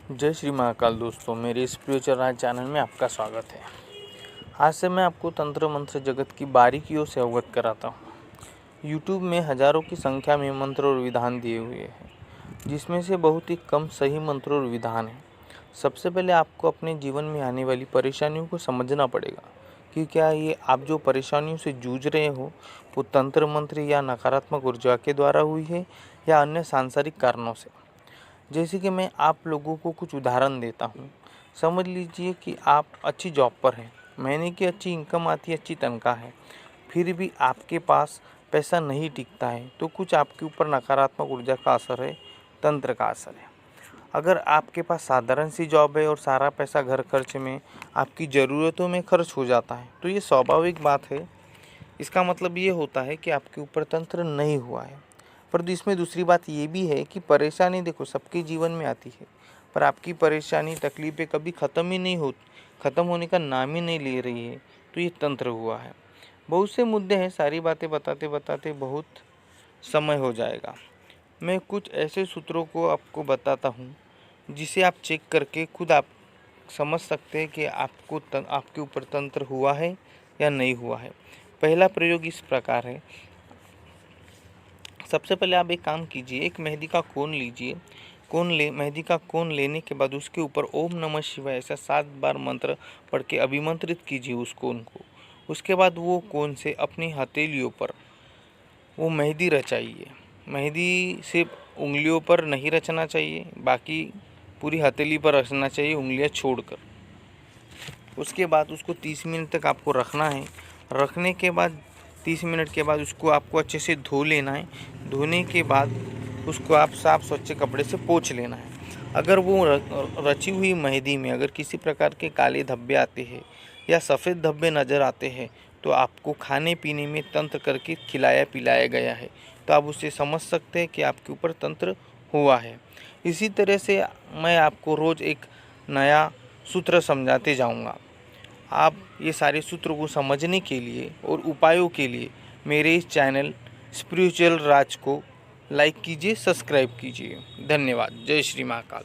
जय श्री महाकाल दोस्तों, मेरे स्पिरिचुअल राज चैनल में आपका स्वागत है। आज से मैं आपको तंत्र मंत्र जगत की बारीकियों से अवगत कराता हूँ। यूट्यूब में हजारों की संख्या में मंत्र और विधान दिए हुए हैं, जिसमें से बहुत ही कम सही मंत्र और विधान हैं। सबसे पहले आपको अपने जीवन में आने वाली परेशानियों को समझना पड़ेगा कि क्या ये आप जो परेशानियों से जूझ रहे हो वो तंत्र मंत्र या नकारात्मक ऊर्जा के द्वारा हुई है या अन्य सांसारिक कारणों से। जैसे कि मैं आप लोगों को कुछ उदाहरण देता हूँ। समझ लीजिए कि आप अच्छी जॉब पर हैं, महीने की अच्छी इनकम आती है, अच्छी तनख्वाह है, फिर भी आपके पास पैसा नहीं टिकता है, तो कुछ आपके ऊपर नकारात्मक ऊर्जा का असर है, तंत्र का असर है। अगर आपके पास साधारण सी जॉब है और सारा पैसा घर खर्च में, आपकी ज़रूरतों में खर्च हो जाता है, तो ये स्वाभाविक बात है। इसका मतलब ये होता है कि आपके ऊपर तंत्र नहीं हुआ है। पर इसमें दूसरी बात ये भी है कि परेशानी देखो सबके जीवन में आती है, पर आपकी परेशानी तकलीफ़ें कभी ख़त्म होने का नाम ही नहीं ले रही है, तो ये तंत्र हुआ है। बहुत से मुद्दे हैं, सारी बातें बताते बताते बहुत समय हो जाएगा। मैं कुछ ऐसे सूत्रों को आपको बताता हूँ जिसे आप चेक करके खुद आप समझ सकते हैं कि आपके ऊपर तंत्र हुआ है या नहीं हुआ है। पहला प्रयोग इस प्रकार है। सबसे पहले आप एक काम कीजिए, एक मेहंदी का कोन लीजिए। मेहंदी का कोन लेने के बाद उसके ऊपर ओम नमः शिवाय ऐसा 7 बार मंत्र पढ़ के अभिमंत्रित कीजिए उस कोन को। उसके बाद वो कोन से अपनी हथेलियों पर वो मेहंदी रचाइए। मेहंदी सिर्फ उंगलियों पर नहीं रचना चाहिए, बाकी पूरी हथेली पर रचना चाहिए, उंगलियां छोड़कर। उसके बाद उसको 30 मिनट तक आपको रखना है। रखने के बाद 30 मिनट के बाद उसको आपको अच्छे से धो लेना है। धोने के बाद उसको आप साफ़ स्वच्छ कपड़े से पोंछ लेना है। अगर वो रची हुई मेहंदी में अगर किसी प्रकार के काले धब्बे आते हैं या सफ़ेद धब्बे नज़र आते हैं, तो आपको खाने पीने में तंत्र करके खिलाया पिलाया गया है, तो आप उससे समझ सकते हैं कि आपके ऊपर तंत्र हुआ है। इसी तरह से मैं आपको रोज़ एक नया सूत्र समझाते जाऊंगा। आप ये सारे सूत्रों को समझने के लिए और उपायों के लिए मेरे इस चैनल स्पिरिचुअल राज को लाइक कीजिए, सब्सक्राइब कीजिए। धन्यवाद। जय श्री महाकाल।